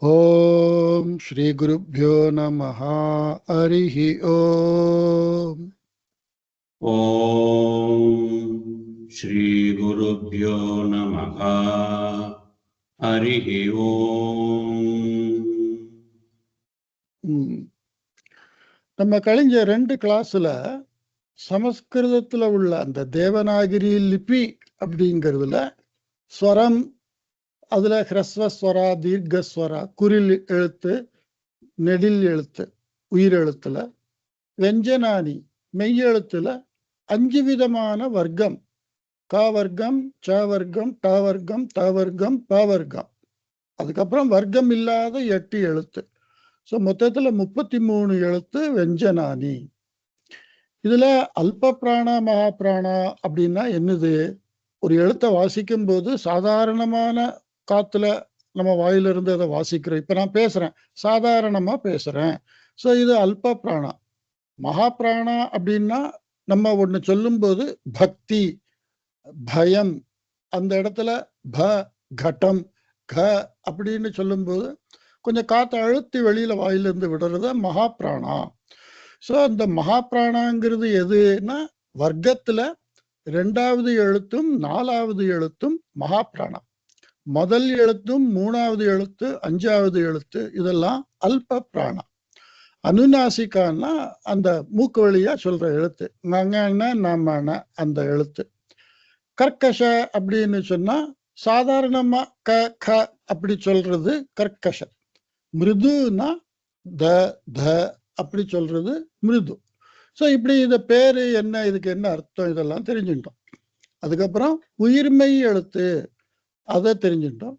ஓம் ஸ்ரீ குருப்யோ நமஹ. ஹரிஹி ஓம். ஓம் ஸ்ரீ குருப்யோ நமஹ. ஹரிஹி ஓம். நம்ம கழிஞ்ச 2 கிளாஸ்ல சமஸ்கிருதத்துல உள்ள அந்த தேவநாகிரி லிபி அப்படிங்கிறதுல ஸ்வரம், அதுல ஹ்ரஸ்வஸ்வரா, தீர்க்கஸ்வரா, குறில் எழுத்து, நெடில் எழுத்து, உயிரெழுத்துல, வெஞ்சனானி மெய்யெழுத்துல 5 விதமான வர்க்கம்: க வர்க்கம், ச வர்க்கம், ட வர்க்கம், த வர்க்கம், ப வர்க்கம். அதுக்கப்புறம் வர்க்கம் இல்லாத 8 எழுத்து. ஸோ மொத்தத்துல 33 எழுத்து வெஞ்சனானி. இதுல அல்ப பிராணா, மகா பிராணா அப்படின்னா என்னது? ஒரு எழுத்தை வாசிக்கும் போது சாதாரணமான காத்துல நம்ம வாயிலிருந்து அதை வாசிக்கிறோம். இப்ப நான் பேசுறேன், சாதாரணமா பேசுறேன். ஸோ இது அல்ப பிராணா. மகா பிராணா அப்படின்னா நம்ம ஒண்ணு சொல்லும் போது பக்தி, பயம், அந்த இடத்துல ப, கட்டம், க அப்படின்னு சொல்லும்போது கொஞ்சம் காற்றை அழுத்தி வெளியில வாயிலிருந்து விடுறது மகா பிராணா. ஸோ அந்த மகா பிராணாங்கிறது எதுன்னா வர்க்கத்துல 2வது எழுத்தும் 4வது எழுத்தும் மகா பிராணா. முதல் எழுத்தும் 3வது எழுத்து, 5வது எழுத்து இதெல்லாம் அல்ப பிராணா. அனுநாசிகான்னா அந்த மூக்கு வழியா சொல்ற எழுத்து, நம்ம அந்த எழுத்து. கர்க்கஷ அப்படின்னு சொன்னா சாதாரணமா க க அப்படி சொல்றது கர்க்கஷ. மிருதுனா த த அப்படி சொல்றது மிருது. ஸோ இப்படி இத பேரு என்ன, இதுக்கு என்ன அர்த்தம், இதெல்லாம் தெரிஞ்சுட்டோம். அதுக்கப்புறம் உயிர்மை எழுத்து அதை தெரிஞ்சுட்டோம்.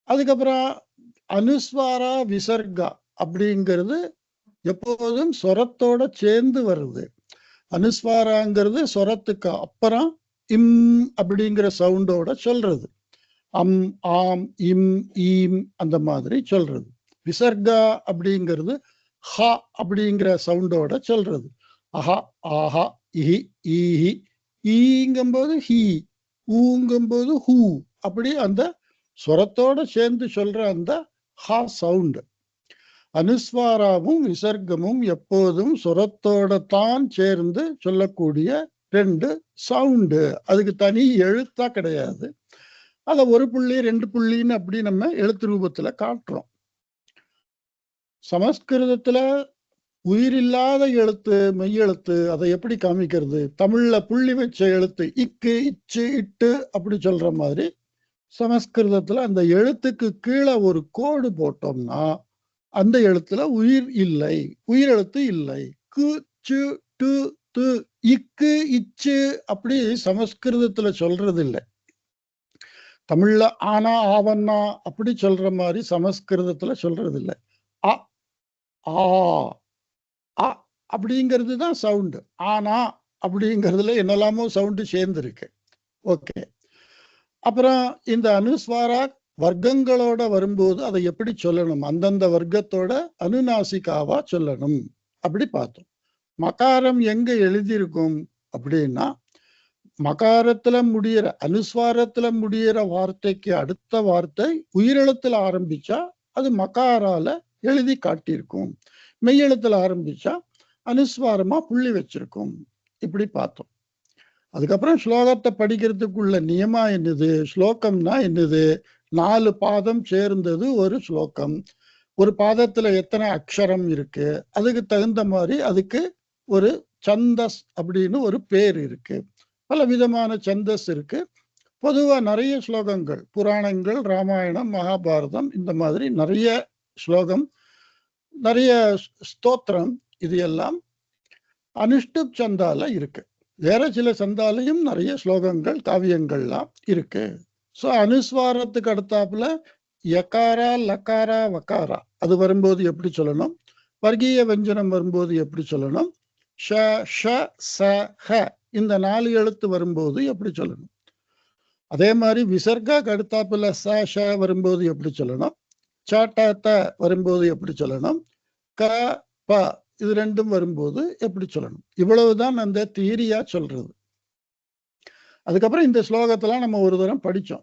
அதுக்கப்புறம் அனுஸ்வாரா விசர்கா அப்படிங்கிறது எப்போதும் சொரத்தோட சேர்ந்து வருது. அனுஸ்வாராங்கிறது சொரத்துக்கு அப்புறம் இம் அப்படிங்கிற சவுண்டோட சொல்றது. அம், ஆம், இம், ஈம் அந்த மாதிரி சொல்றது. விசர்கா அப்படிங்கிறது ஹா அப்படிங்கிற சவுண்டோட சொல்றது. அஹா, ஆஹா, இஹி, ஈஹி, ஈங்கும்போது ஹீ, ஊங்கும்போது ஹூ, அப்படி அந்த சொரத்தோட சேர்ந்து சொல்ற அந்த ஹா சவுண்டு. அனுஸ்வாராவும் விசர்க்கமும் எப்போதும் சுரத்தோட தான் சேர்ந்து சொல்லக்கூடிய 2 சவுண்டு. அதுக்கு தனி எழுத்தா கிடையாது. அதை 1 புள்ளி 2 புள்ளின்னு அப்படி நம்ம எழுத்து ரூபத்துல காட்டுறோம். சமஸ்கிருதத்துல உயிரில்லாத எழுத்து, மெய்யெழுத்து, அதை எப்படி காமிக்கிறது? தமிழ்ல புள்ளி வச்ச எழுத்து இக்கு, இச்சு, இட்டு அப்படி சொல்ற மாதிரி சமஸ்கிருதத்துல அந்த எழுத்துக்கு கீழே ஒரு கோடு போட்டோம்னா அந்த எழுத்துல உயிர் இல்லை, உயிரெழுத்து இல்லை. கு, சு, டு, து, இக்கு, இச்சு அப்படி சமஸ்கிருதத்துல சொல்றது இல்லை. தமிழ்ல ஆனா, ஆவன்னா அப்படி சொல்ற மாதிரி சமஸ்கிருதத்துல சொல்றது இல்லை. அ, ஆ, அ அப்படிங்கிறது தான் சவுண்டு. ஆனா அப்படிங்கிறதுல என்னெல்லாமோ சவுண்டு சேர்ந்து இருக்கு. ஓகே. அப்புறம் இந்த அனுஸ்வாரா வர்க்கங்களோட வரும்போது அதை எப்படி சொல்லணும்? அந்தந்த வர்க்கத்தோட அனுநாசிகாவா சொல்லணும் அப்படி பார்த்தோம். மகாரம் எங்க எழுதியிருக்கும் அப்படின்னா, மகாரத்துல முடியிற, அனுஸ்வாரத்துல முடியிற வார்த்தைக்கு அடுத்த வார்த்தை உயிரெழுத்துல ஆரம்பிச்சா அது மகாரால எழுதி காட்டியிருக்கும். மெய்யெழுத்துல ஆரம்பிச்சா அனுஸ்வாரமா புள்ளி வச்சிருக்கும். இப்படி பார்த்தோம். அதுக்கப்புறம் ஸ்லோகத்தை படிக்கிறதுக்குள்ள நியமா என்னது? ஸ்லோகம்னா என்னது? 4 பாதம் சேர்ந்தது ஒரு ஸ்லோகம். ஒரு பாதத்துல எத்தனை அக்ஷரம் இருக்கு, அதுக்கு தகுந்த மாதிரி அதுக்கு ஒரு சந்தஸ் அப்படின்னு ஒரு பேர் இருக்கு. பல விதமான சந்தஸ் இருக்கு. பொதுவா நிறைய ஸ்லோகங்கள், புராணங்கள், ராமாயணம், மகாபாரதம், இந்த மாதிரி நிறைய ஸ்லோகம், நிறைய ஸ்தோத்திரம், இது எல்லாம் அனுஷ்டுப் சந்தால இருக்கு. வேற சில சந்தாலையும் நிறைய ஸ்லோகங்கள், காவியங்கள்லாம் இருக்கு. ஸோ அனுஸ்வாரத்துக்கு அடுத்தாப்புல யகாரா, லகாரா, வகாரா அது வரும்போது எப்படி சொல்லணும்? வர்க்கீய வெஞ்சனம் வரும்போது எப்படி சொல்லணும்? ஷ, ஷ, ச, ஹ இந்த 4 எழுத்து வரும்போது எப்படி சொல்லணும்? அதே மாதிரி விசர்காக்கு அடுத்தாப்புல ச, ஷ வரும்போது எப்படி சொல்லணும்? ச, ட, த வரும்போது எப்படி சொல்லணும்? க, ப இது 2ம் வரும்போது எப்படி சொல்லணும்? இவ்வளவுதான் அந்த தியரியா சொல்றது. அதுக்கப்புறம் இந்த ஸ்லோகத்தெல்லாம் நம்ம ஒரு தரம் படிச்சோம்.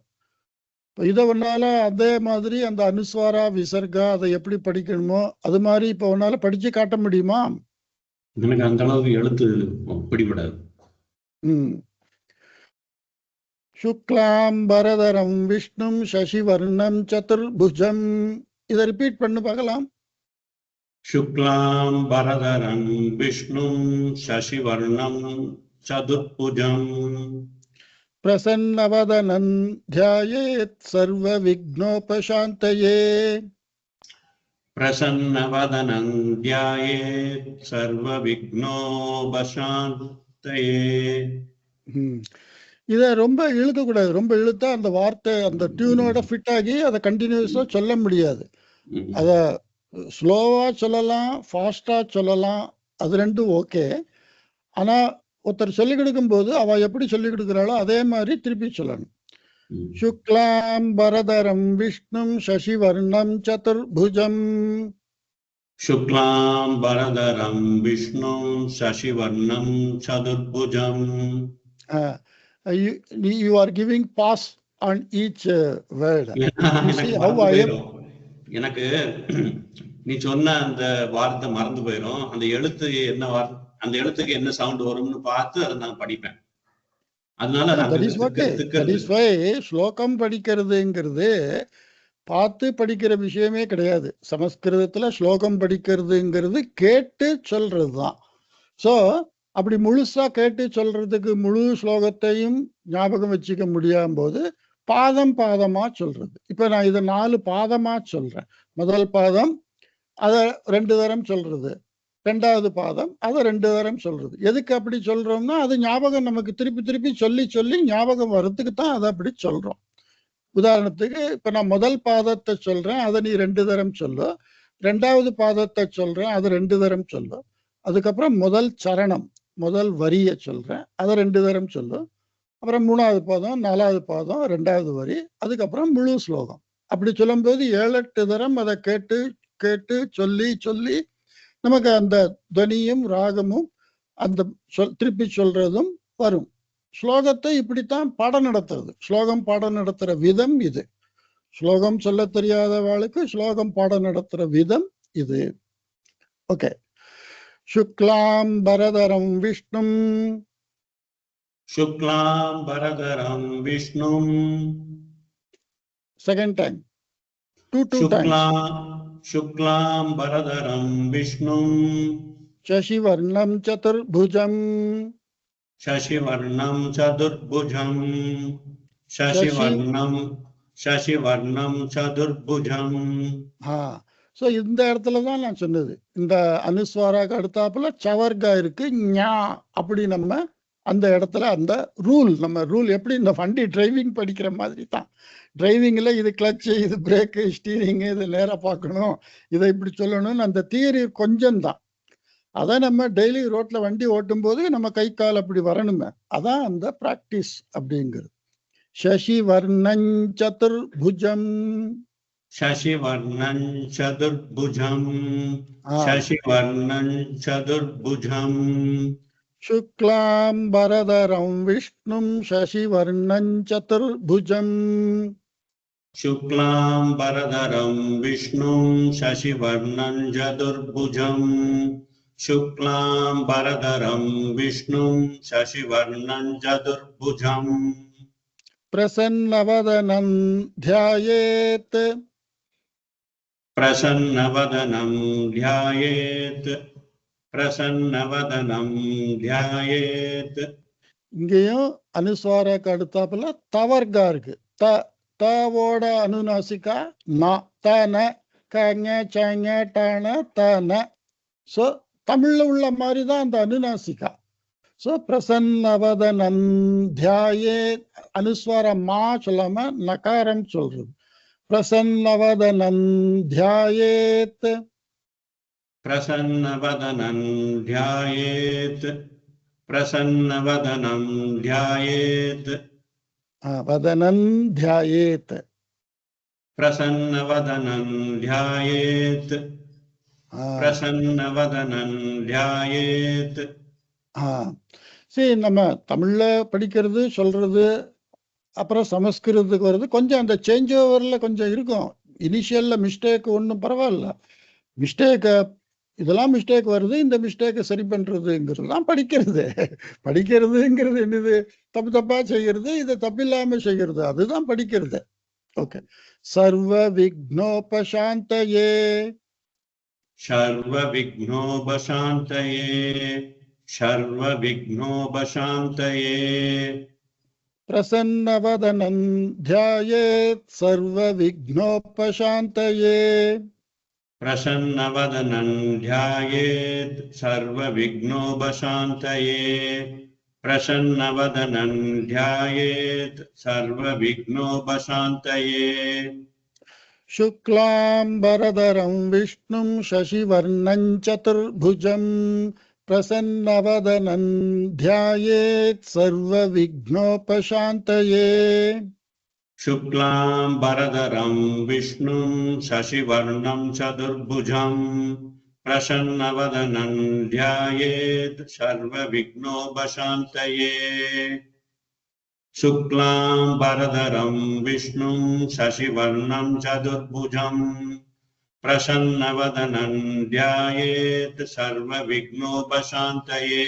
இதை ஒன்னால அதே மாதிரி அந்த அனுஸ்வாரா விசர்கா அதை எப்படி படிக்கணுமோ அது மாதிரி இப்ப உன்னால படிச்சு காட்ட முடியுமா? எனக்கு அந்த அளவுக்கு எழுத்து பிடிபடாது. சுக்லாம் பரதரம் விஷ்ணும் சசிவர்ணம் சதுர்புஜம். இதை ரிப்பீட் பண்ணு பார்க்கலாம். சுக்லாம் பரதரம் விஷ்ணும் சசிவர்ணம் சதுர்புஜம் பிரசன்னவதனம் த்யாயேத் சர்வ விக்னோபசாந்தயே. பிரசன்னவதனம் த்யாயேத் சர்வ விக்னோபசாந்தயே. இதை ரொம்ப இழுக்கக்கூடாது. ரொம்ப இழுத்தா அந்த வார்த்தை அந்த டியூனோட ஃபிட் ஆகி அதை கண்டினியூஸா சொல்ல முடியாது. அத ஸ்லோவா சொல்லலாம், ஃபாஸ்டா சொல்லலாம், அது ரெண்டும் ஓகே. ஆனா ஒருத்தர் சொல்லிக் கொடுக்கும் போது அவ எப்படி சொல்லிக் கொடுக்குறாளோ அதே மாதிரி திருப்பி சொல்லணும். சுக்லாம் பரதரம் விஷ்ணும் சசிவர்ணம் சதுர்புஜம். சுக்லாம் பரதரம் விஷ்ணும் சசிவர்ணம் சதுர்புஜம். You are giving pause on each word. எனக்கு நீ சொன்ன அந்த வார்த்தை மறந்து போயிடும். அந்த எழுத்து என்ன வார்த்தை, அந்த எழுத்துக்கு என்ன சவுண்ட் வரும்னு பார்த்து அதை நான் படிப்பேன். அதனால ஸ்லோகம் படிக்கிறதுங்கிறது பார்த்து படிக்கிற விஷயமே கிடையாது. சமஸ்கிருதத்துல ஸ்லோகம் படிக்கிறதுங்கிறது கேட்டு சொல்றதுதான். சோ அப்படி முழுசா கேட்டு சொல்றதுக்கு முழு ஸ்லோகத்தையும் ஞாபகம் வச்சுக்க முடியாம போது பாதம் பாதமா சொல்றது. இப்ப நான் இதை 4 பாதமா சொல்றேன். முதல் பாதம் அதை 2 தரம் சொல்றது, 2வது பாதம் அதை 2 தரம் சொல்றது. எதுக்கு அப்படி சொல்றோம்னா அது ஞாபகம் நமக்கு திருப்பி திருப்பி சொல்லி சொல்லி ஞாபகம் வர்றதுக்கு தான் அதை அப்படி சொல்றோம். உதாரணத்துக்கு இப்ப நான் முதல் பாதத்தை சொல்றேன், அதை நீ 2 தரம் சொல்லு. 2வது பாதத்தை சொல்றேன், அதை 2 தரம் சொல்லு. அதுக்கப்புறம் முதல் சரணம் முதல் வரியை சொல்றேன், அதை 2 தரம் சொல்லு. அப்புறம் 3வது பாதம் 4வது பாதம் 2வது வரி, அதுக்கப்புறம் முழு ஸ்லோகம். அப்படி சொல்லும்போது 7-8 தரம் அதை கேட்டு கேட்டு சொல்லி சொல்லி நமக்கு அந்த துவனியும் ராகமும் அந்த திருப்பி சொல்றதும் வரும். ஸ்லோகத்தை இப்படித்தான் பாடம் நடத்துறது. ஸ்லோகம் பாடம் நடத்துற விதம் இது. ஸ்லோகம் சொல்ல தெரியாதவாளுக்கு ஸ்லோகம் பாடம் நடத்துற விதம் இது. ஓகே. சுக்லாம் பரதரம் விஷ்ணும். சுக்லாம் பரதரம் விஷ்ணும். Second time. Two times. சுக்லாம் பரதரம் விஷ்ணும் சசிவர்ணம் சதுர்புஜம். சசிவர்ணம் சதுர்புஜம். சசிவர்ணம் சதுர்புஜம். சோ இந்த இடத்துலதான் நான் சொன்னது, இந்த அனுஸ்வாராக்கு அடுத்தாப்புல சவர்கா இருக்கு, ஞா அப்படி நம்ம அந்த இடத்துல அந்த ரூல், நம்ம ரூல் எப்படி இந்த வண்டி டிரைவிங் படிக்கிற மாதிரி தான். டிரைவிங்ல இது கிளச்சு, இது பிரேக்கு, ஸ்டீரிங்கு, இது நேரா பார்க்கணும், இதை இப்படி சொல்லணும்னு அந்த தியரி கொஞ்சம் தான். அதை நம்ம டெய்லி ரோட்ல வண்டி ஓட்டும் போது நம்ம கை கால் அப்படி வரணுமே, அதான் அந்த பிராக்டிஸ் அப்படிங்கிறது. சசிவர்ணம் சதுர்புஜம். சசிவர்ணம் சதுர்புஜம். சசிவர்ணம் சதுர்புஜம். சுக்லாம் பரதரம் விஷ்ணும் சசிவர்ணம் சதுர்புஜம். சுக்லாம் பரதரம் விஷ்ணும் சசிவர்ணம் சதுர்புஜம். சுக்லாம் பரதரம் விஷ்ணும் சசிவர்ணம் சதுர்புஜம். பிரசன்னவதனம் த்யாயேத். பிரசன்னவதனம் த்யாயேத். பிரசன்னவதனம் த்யாயேத். இங்கேயும் அனுஸ்வாராக்கு அடுத்தாப்புல தவர்கா இருக்கு. தவோட அனுநாசிகா ந, தன, கங்க, சங்க, டன, தன. ஸோ தமிழ்ல உள்ள மாதிரி தான் அந்த அனுநாசிகா. ஸோ பிரசன்னவதனம் த்யாயேத், அனுஸ்வாரம் மா சொல்லாம நகாரம் சொல்றது. பிரசன்னவதனம் த்யாயேத். பிரசன்னவதனம் த்யாயேத். பிரசன்னவதனம் த்யாயேத். வதனம் த்யாயேத். பிரசன்னவதனம் த்யாயேத். பிரசன்னவதனம் த்யாயேத். சரி, நம்ம தமிழ்ல படிக்கிறது சொல்றது அப்புறம் சமஸ்கிருதத்துக்கு வருது. கொஞ்சம் அந்த சேஞ்ச் ஓவர்ல கொஞ்சம் இருக்கும். இனிஷியல்ல மிஸ்டேக் ஒன்றும் பரவாயில்ல. மிஸ்டேக்கை இதெல்லாம் மிஸ்டேக் வருது, இந்த மிஸ்டேக்கை சரி பண்றதுங்கிறது தான் படிக்கிறது. படிக்கிறதுங்கிறது என்னது? தப்பு தப்பா செய்யறது, இதை தப்பில்லாம செய்யறது, அதுதான் படிக்கிறது. ஓகே. சர்வ விக்னோபசாந்தயே. சர்வ விக்னோபசாந்தயே. சர்வ விக்னோபசாந்தயே. பிரசன்னவதனம் த்யாயேத் சர்வ விக்னோபசாந்தயே. பிரசன்னவதனம் த்யாயேத் சர்வ விக்னோபசாந்தயே. பிரசன்னவதனம் த்யாயேத் சர்வ விக்னோபசாந்தயே. சுக்லாம்பரதரம் விஷ்ணும் சசிவர்ணம் சதுர்புஜம் பிரசன்னவதனம் த்யாயேத் சர்வ விக்னோபசாந்தயே. शुक्लाम्बरधरं विष्णुं शशिवर्णं चतुर्भुजं प्रसन्नवदनं ध्यायेत् सर्वविघ्नोपशान्तये. शुक्लाम्बरधरं विष्णुं शशिवर्णं चतुर्भुजं प्रसन्नवदनं ध्यायेत् सर्वविघ्नोपशान्तये.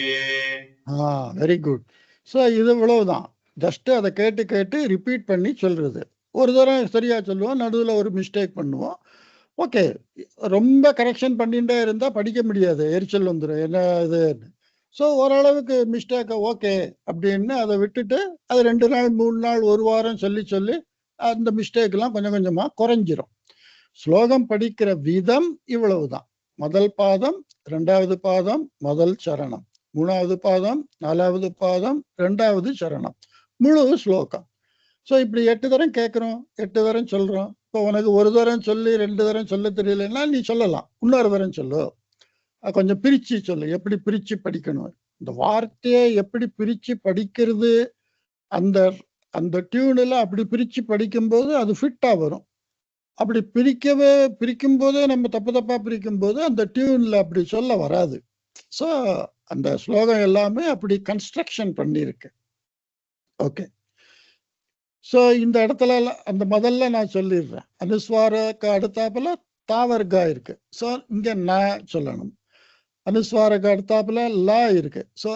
Very good. ஸோ இது இவ்வளவுதான். ஜஸ்ட் அதை கேட்டு கேட்டு ரிப்பீட் பண்ணி சொல்றது. ஒரு தரம் சரியா சொல்லுவோம், நடுவில் ஒரு மிஸ்டேக் பண்ணுவோம். ஓகே, ரொம்ப கரெக்ஷன் பண்ணிட்டே இருந்தா படிக்க முடியாது, எரிச்சல் வந்துடும். என்ன இது? ஸோ ஓரளவுக்கு மிஸ்டேக்கை ஓகே அப்படின்னு அதை விட்டுட்டு அது 2 நாள் 3 நாள் 1 வாரம் சொல்லி சொல்லி அந்த மிஸ்டேக்லாம் கொஞ்சம் கொஞ்சமா குறைஞ்சிரும். ஸ்லோகம் படிக்கிற விதம் இவ்வளவுதான். முதல் பாதம், 2வது பாதம், முதல் சரணம், 3வது பாதம், 4வது பாதம், 2வது சரணம், முழு ஸ்லோகம். ஸோ இப்படி 8 தரம் கேட்குறோம், 8 தரம் சொல்றோம். இப்போ உனக்கு ஒரு தரம் சொல்லி 2 தரம் சொல்ல தெரியலன்னா நீ சொல்லலாம், இன்னொரு தரம் சொல்லு, கொஞ்சம் பிரிச்சு சொல்லு. எப்படி பிரிச்சு படிக்கணும், இந்த வார்த்தையை எப்படி பிரிச்சு படிக்கிறது, அந்த அந்த டியூனில் அப்படி பிரிச்சு படிக்கும்போது அது ஃபிட்டா வரும். அப்படி பிரிக்கும் போதே நம்ம தப்பு தப்பா பிரிக்கும் போது அந்த டியூன்ல அப்படி சொல்ல வராது. ஸோ அந்த ஸ்லோகம் எல்லாமே அப்படி கன்ஸ்ட்ரக்ஷன் பண்ணியிருக்கு. ஓகே. ஸோ இந்த இடத்துல அந்த முதல்ல நான் சொல்லிடுறேன், அனுஸ்வாரக்கு அடுத்தாப்புல தாவர்கா இருக்கு. ஸோ இங்க ந சொல்லணும். அனுஸ்வாரக்கு அடுத்தாப்புல லா இருக்கு. ஸோ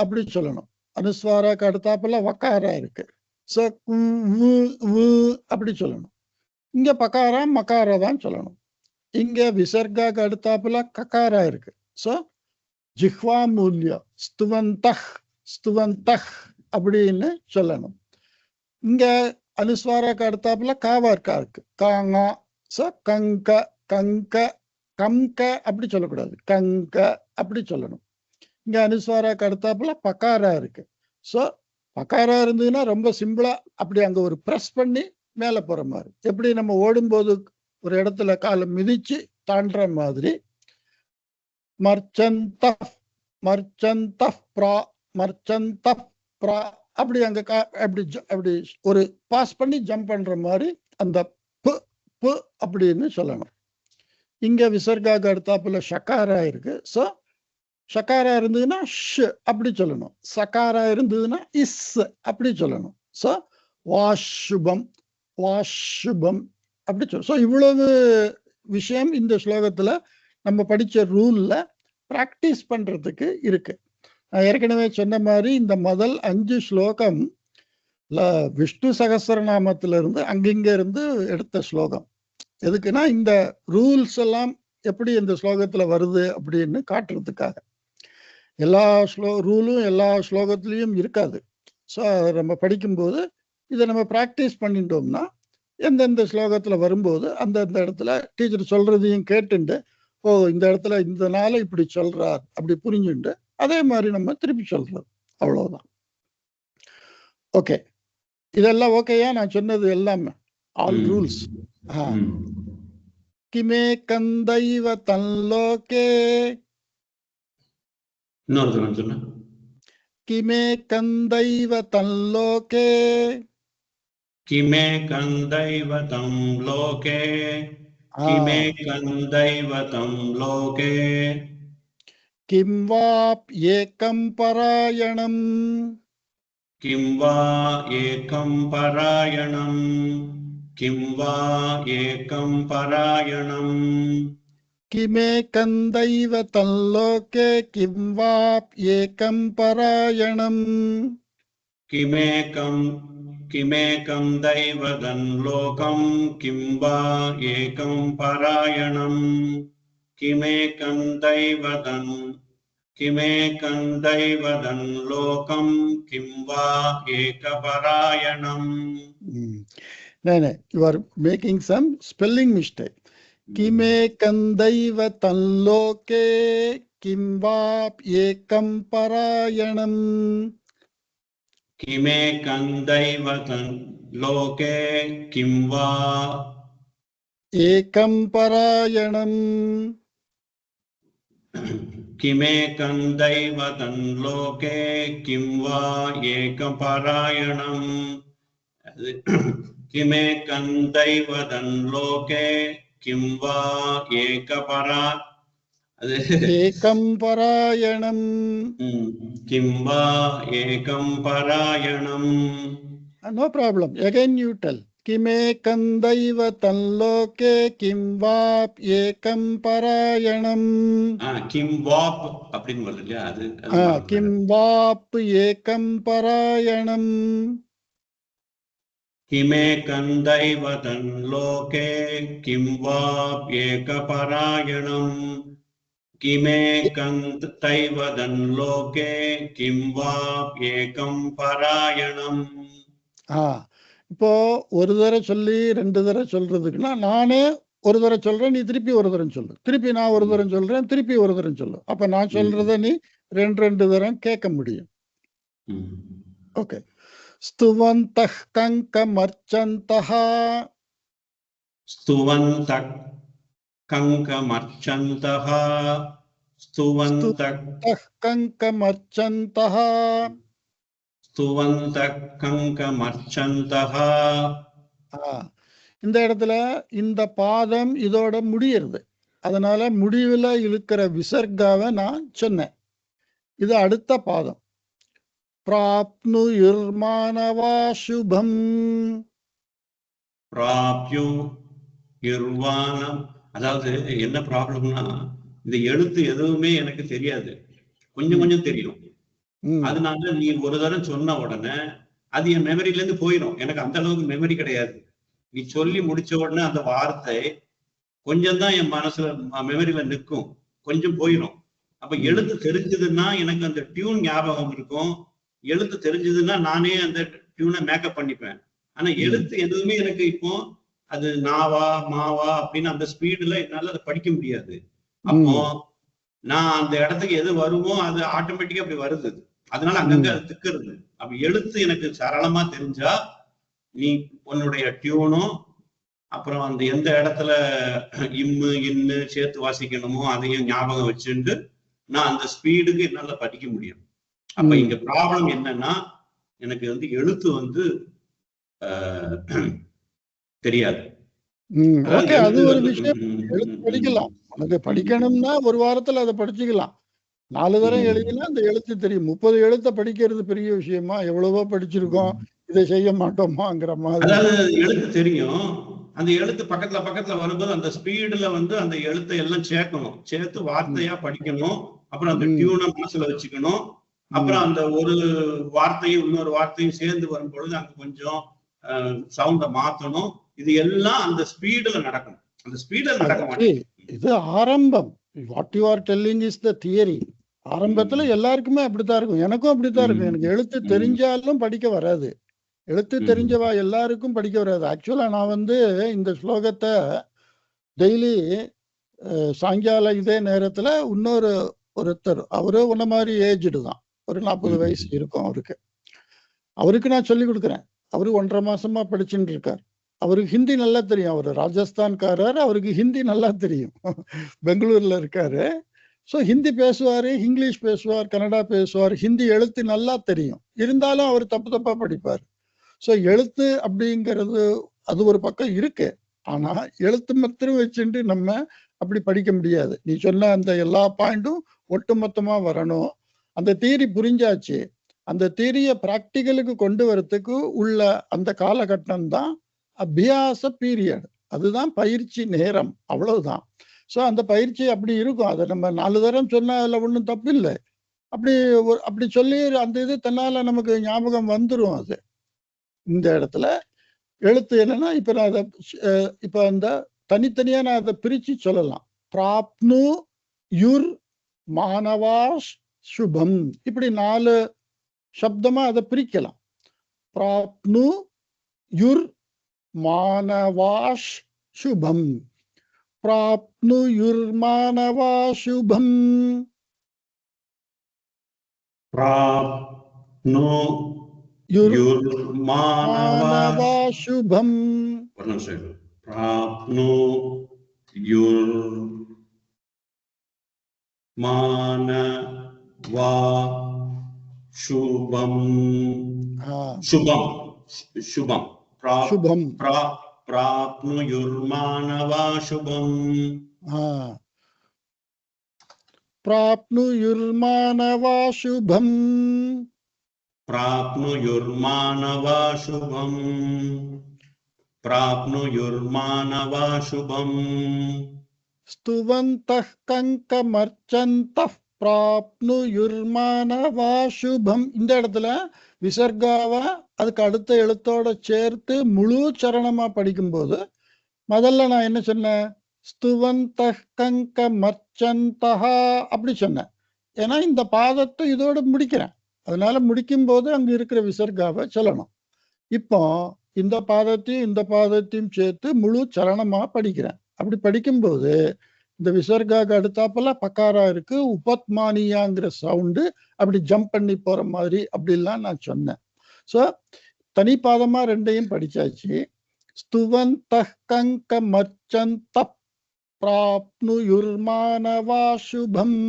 அப்படி சொல்லணும். அனுஸ்வாரக்கு அடுத்தாப்புல வக்காரா இருக்கு. ஸோ அப்படி சொல்லணும். இங்க பக்காரா மக்காரா தான் சொல்லணும். இங்க விசர்காக்கு அடுத்தாப்புல கக்காரா இருக்கு. ஸோ ஜிஹ்வா மூல்யம் ஸ்துவந்தஹ் ஸ்துவந்தஹ் அப்படின்னு சொல்லணும். இங்க அனுஸ்வாரக்கு அடுத்தாப்புல காவார்கா இருக்கு, காங்கா. ஸோ கங்க கங்க கம்க அப்படி சொல்லக்கூடாது, கங்க அப்படி சொல்லணும். இங்க அனுஸ்வாரக்கு அடுத்தாப்புல பக்காரா இருக்கு. ஸோ பக்காரா இருந்ததுன்னா ரொம்ப சிம்பிளா அப்படி அங்க ஒரு பிரஸ் பண்ணி மேல போற மாதிரி, எப்படி நம்ம ஓடும்போது ஒரு இடத்துல காலை மிதிச்சு தாண்டுற மாதிரி. மர்ச்சந்தஃப் மர்ச்சந்தஃப் ப்ரா மர்ச்சந்தஃப் ப்ரா அப்படி அங்க அப்படி ஒரு பாஸ் பண்ணி ஜம்ப் பண்ற மாதிரி அந்த பு பு அப்படின்னு சொல்லணும். இங்க விசர்காக்கு அடுத்தாப்புல ஷக்காரா இருக்கு. ஸோ ஷக்காரா இருந்ததுன்னா ஷ் அப்படி சொல்லணும். சக்காரா இருந்ததுன்னா இஸ் அப்படி சொல்லணும். ஸோ வாஷுபம் வாஷுபம் அப்படி சொல்லணும். ஸோ இவ்வளவு விஷயம் இந்த ஸ்லோகத்துல நம்ம படிச்ச ரூல்ல பிராக்டிஸ் பண்றதுக்கு இருக்கு. நான் ஏற்கனவே சொன்ன மாதிரி இந்த முதல் 5 ஸ்லோகம் விஷ்ணு சகஸ்ரநாமத்துல இருந்து அங்கிங்க இருந்து எடுத்த ஸ்லோகம். எதுக்குன்னா இந்த ரூல்ஸ் எல்லாம் எப்படி இந்த ஸ்லோகத்துல வருது அப்படின்னு காட்டுறதுக்காக. எல்லா ரூலும் எல்லா ஸ்லோகத்திலையும் இருக்காது. ஸோ அதை நம்ம படிக்கும்போது இதை நம்ம ப்ராக்டிஸ் பண்ணிட்டோம்னா எந்தெந்த ஸ்லோகத்துல வரும்போது அந்தந்த இடத்துல டீச்சர் சொல்றதையும் கேட்டுண்டு, ஓ இந்த இடத்துல இந்த நாள இப்படி சொல்றார் அப்படி புரிஞ்சுண்டு அதே மாதிரி நம்ம திருப்பி சொல்றது, அவ்வளவுதான். ஓகே, இதெல்லாம் ஓகேயா? நான் சொன்னது எல்லாமே ஆல் ரூல்ஸ். கிமே கந்தைவ தன்லோகே. கிமே கந்தைவ தன்லோகே. கிமே கந்தைவ தம் லோகே. கிமே கந்தைவ தம் லோகே. கிம் வாப் ஏகம் பராயணம். किं वा एकं परायणम् किं वा एकं परायणम् किमेकन्दैव तल्लोके किं वाप्येकं परायणम् किमेकं दैवतं लोकं किं वा एकं परायणम् किमेकं दैवतं लोकं किं वा एकपरायणम्. No, you are making some spelling mistake. किमेकन्दैव तल्लोके किं वाप्येकं परायणम् किमेकं दैवतं लोके किं वा एकं परायणम् किमेकं दैवतं लोके किं वा एकपरायणम् किमेकं दैवतं लोके किं वा एकं परायणम् किं वा एकं परायणम्. No problem. Again you tell. किमेकं दैवतं लोके किं वाप्येकं परायणम् किं वाप् அப்படின்னு வருது இல்லையா, அது किं वाप् एकं परायणम् किमेकं दैवतं लोके किं वाप्येकपरायणम् किमेकं दैवतं लोके किं वाप्येकं परायणम्. இப்போ ஒரு தடவை சொல்லி ரெண்டு தடவை சொல்றதுக்குன்னா நானே ஒரு தடவை சொல்றேன், நீ திருப்பி ஒரு தடவை சொல்லு, திருப்பி நான் ஒரு தடவை சொல்றேன், திருப்பி ஒரு தடவை சொல்லு. அப்ப நான் சொல்றத நீ ரெண்டு தடவை கேட்க முடியும். ஓகே. स्तुवन्तः कङ्कमर्चन्तः स्तुवन्तः कङ्कमर्चन्तः स्तुवन्तः कङ्कमर्चन्तः स्तुवन्तः कङ्कमर्चन्तः. இந்த இடத்துல இந்த பாதம் இதோட முடியிறது, அதனால முடிவில் இழுக்கிற விசர்காவை நான் சொன்னேன். இது அடுத்த பாதம். प्राप्नुयुर्मानवा शुभम् प्राप्युर्वाणம். அதாவது என்ன ப்ராப்ளம்னா, இந்த எழுத்து எதுவுமே எனக்கு தெரியாது, கொஞ்சம் கொஞ்சம் தெரியும். அதனால நீ ஒரு தடவை சொன்ன உடனே அது என் மெமரியில இருந்து போயிடும். எனக்கு அந்த அளவுக்கு மெமரி கிடையாது. நீ சொல்லி முடிச்ச உடனே அந்த வார்த்தை கொஞ்சம் தான் என் மனசுல மெமரியில நிற்கும், கொஞ்சம் போயிடும். அப்ப எழுத்து தெரிஞ்சதுன்னா எனக்கு அந்த டியூன் ஞாபகம் இருக்கும். எழுத்து தெரிஞ்சதுன்னா நானே அந்த டியூனை மேக்கப் பண்ணிப்பேன். ஆனா எழுத்து எதுவுமே எனக்கு இப்போ அது நாவா மாவா அப்படின்னு அந்த ஸ்பீடுல என்னால அதை படிக்க முடியாது. அப்போ நான் அந்த இடத்துக்கு எது வருமோ அது ஆட்டோமேட்டிக்கா அப்படி வருது. அதனால அங்கங்க அது திக்கிறது. அப்ப எழுத்து எனக்கு சரளமா தெரிஞ்சா நீ உன்னுடைய டியூனும் அப்புறம் அந்த எந்த இடத்துல இம்மு இன்னு சேர்த்து வாசிக்கணுமோ அதையும் ஞாபகம் வச்சுட்டு நான் அந்த ஸ்பீடுக்கு என்னால படிக்க முடியும். அப்ப இங்க ப்ராப்ளம் என்னன்னா, எனக்கு வந்து எழுத்து வந்து தெரியாது. அது ஒரு விஷயம். எழுத்து படிக்கலாம், உனக்கு படிக்கணும்னா ஒரு வாரத்துல அதை படிச்சுக்கலாம். 4 தரம் எழுதினா அந்த எழுத்து தெரியும். 30 எழுத்த படிக்கிறது பெரிய விஷயமா? எவ்வளவோ படிச்சிருக்கோம், இதை செய்ய மாட்டோமாங்கிற மாதிரி. அதாவது எழுத்து தெரியும், அந்த எழுத்து பக்கத்துல பக்கத்துல வரும்போது அந்த ஸ்பீடுல வந்து அந்த எழுத்தை எல்லாம் சேர்க்கணும், சேர்த்து வார்த்தையா படிக்கணும். அப்புறம் அந்த டியூனை மனசுல வச்சுக்கணும். அப்புறம் அந்த ஒரு வார்த்தையும் இன்னொரு வார்த்தையும் சேர்ந்து வரும் பொழுது அங்க கொஞ்சம் சவுண்ட மாத்தணும். இது எல்லாம் அந்த ஸ்பீடுல நடக்கணும். அந்த ஸ்பீடுல நடக்க மாட்டேங்குது. இது ஆரம்பம். What you are telling is the theory. ஆரம்பத்துல எல்லாருக்குமே அப்படித்தான் இருக்கும், எனக்கும் அப்படித்தான் இருக்கும். எனக்கு எழுத்து தெரிஞ்சாலும் படிக்க வராது, எழுத்து தெரிஞ்சவா எல்லாருக்கும் படிக்க வராது. ஆக்சுவலா நான் வந்து இந்த ஸ்லோகத்தை டெய்லி சாயங்கால இதே நேரத்துல இன்னொரு ஒருத்தர், அவரு உன்ன மாதிரி ஏஜ்டு தான், ஒரு 40 வயசு இருக்கும் அவருக்கு நான் சொல்லி கொடுக்குறேன். அவரு 1.5 மாசமா படிச்சுட்டு இருக்கார். அவருக்கு ஹிந்தி நல்லா தெரியும், அவரு ராஜஸ்தான்காரர், அவருக்கு ஹிந்தி நல்லா தெரியும், பெங்களூர்ல இருக்காரு. ஸோ ஹிந்தி பேசுவாரு, இங்கிலீஷ் பேசுவார், கன்னடா பேசுவார், ஹிந்தி எழுத்து நல்லா தெரியும். இருந்தாலும் அவர் தப்பா படிப்பார். ஸோ எழுத்து அப்படிங்கிறது அது ஒரு பக்கம் இருக்கு. ஆனா எழுத்து மாத்திரம் வச்சுட்டு நம்ம அப்படி படிக்க முடியாது. நீ சொன்ன அந்த எல்லா பாயிண்டும் ஒட்டுமொத்தமா வரணும். அந்த தியரி புரிஞ்சாச்சு. அந்த தியரிய பிராக்டிகலுக்கு கொண்டு வரத்துக்கு உள்ள அந்த காலகட்டம் தான் அபியாச பீரியட். அதுதான் பயிற்சி நேரம், அவ்வளவுதான். ஸோ அந்த பயிற்சி அப்படி இருக்கும். அதை நம்ம 4 தரம் சொன்னா அதில் ஒன்றும் தப்பு இல்லை. அப்படி சொல்லி அந்த இது தன்னால நமக்கு ஞாபகம் வந்துடும். அது இந்த இடத்துல எழுத்து என்னன்னா, இப்ப நான் அதை இப்ப அந்த தனித்தனியா நான் அதை பிரிச்சு சொல்லலாம். பிராப்னு யுர் மானவாஷ் சுபம், இப்படி 4 சப்தமா அதை பிரிக்கலாம். பிராப்னு யுர் மானவாஷ் சுபம், பிராப்னு யுர் மானவாஷ் சுபம், பிராப்னு யுர் யுர் மானவாஷ் சுபம், பிராப்னு யுர் மானவா சுபம், சுபம் சுபம் சுபம், பிராப்னு யுர் மானவா சுபம், பிராப்னு யுர் மானவா சுபம், பிராப்னு யுர் மானவா சுபம், பிராப்னு யுர் மானவா சுபம், ஸ்துவந்தः கங்கமர்ச்சந்தः பிராப்னு யுர் மானவா சுபம். இந்த இடத்துல விசர்காவை அதுக்கு அடுத்த எழுத்தோட சேர்த்து முழு சரணமா படிக்கும்போது முதல்ல நான் என்ன சொன்னேன்? ஸ்துவந்தः கங்கமர்ச்சந்தः அப்படி சொன்னேன். ஏன்னா இந்த பாதத்தை இதோட முடிக்கிறேன். அதனால முடிக்கும் போது அங்க இருக்கிற விசர்காவை சொல்லணும். இப்போ இந்த பாதத்தையும் சேர்த்து முழு சரணமா படிக்கிறேன். அப்படி படிக்கும்போது இந்த விசர்காக்கு அடுத்தாப்புல பக்காரா இருக்கு, உபத்மானியாங்கிற சவுண்டு அப்படி ஜம்ப் பண்ணி போற மாதிரி அப்படிலாம் நான் சொன்னேன். ஸோ தனிப்பாதமா ரெண்டையும் படிச்சாச்சு. ஸ்துவந்தः கங்கமர்ச்சந்தः பிராப்னு யுர் மானவா சுபம்.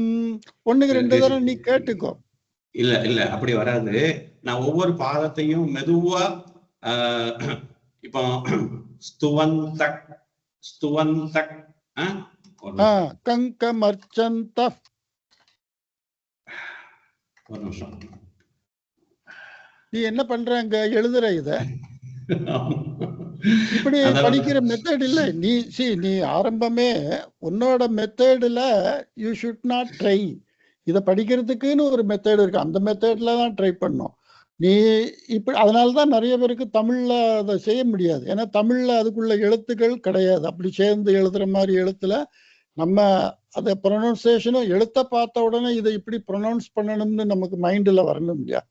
1-2 தடவை நீ கேட்டுக்கோ. இல்ல அப்படி வராது. நான் ஒவ்வொரு பாதத்தையும் மெதுவா இப்போ ஸ்துவந்தக் கங்கமர்ச்சந்தः, ஒரு நிமிஷம், நீ என்ன பண்றாங்க எழுதுற இத இப்படி படிக்கிற மெத்தட் இல்ல. நீ ஆரம்பமே உன்னோட மெத்தட்ல யூ ஷுட் நாட் ட்ரை. இதை படிக்கிறதுக்குன்னு ஒரு மெத்தட் இருக்கு, அந்த மெத்தட்ல தான் ட்ரை பண்ணும். நீ இப்படி அதனாலதான் நிறைய பேருக்கு தமிழ்ல அதை செய்ய முடியாது. ஏன்னா தமிழ்ல அதுக்குள்ள எழுத்துக்கள் கிடையாது. அப்படி சேர்ந்து எழுதுற மாதிரி எழுத்துல நம்ம அதை ப்ரொனவுன்சியேஷனும் எழுத்த பார்த்த உடனே இதை இப்படி ப்ரொனவுன்ஸ் பண்ணணும்னு நமக்கு மைண்ட்ல வரணும் இல்லையா?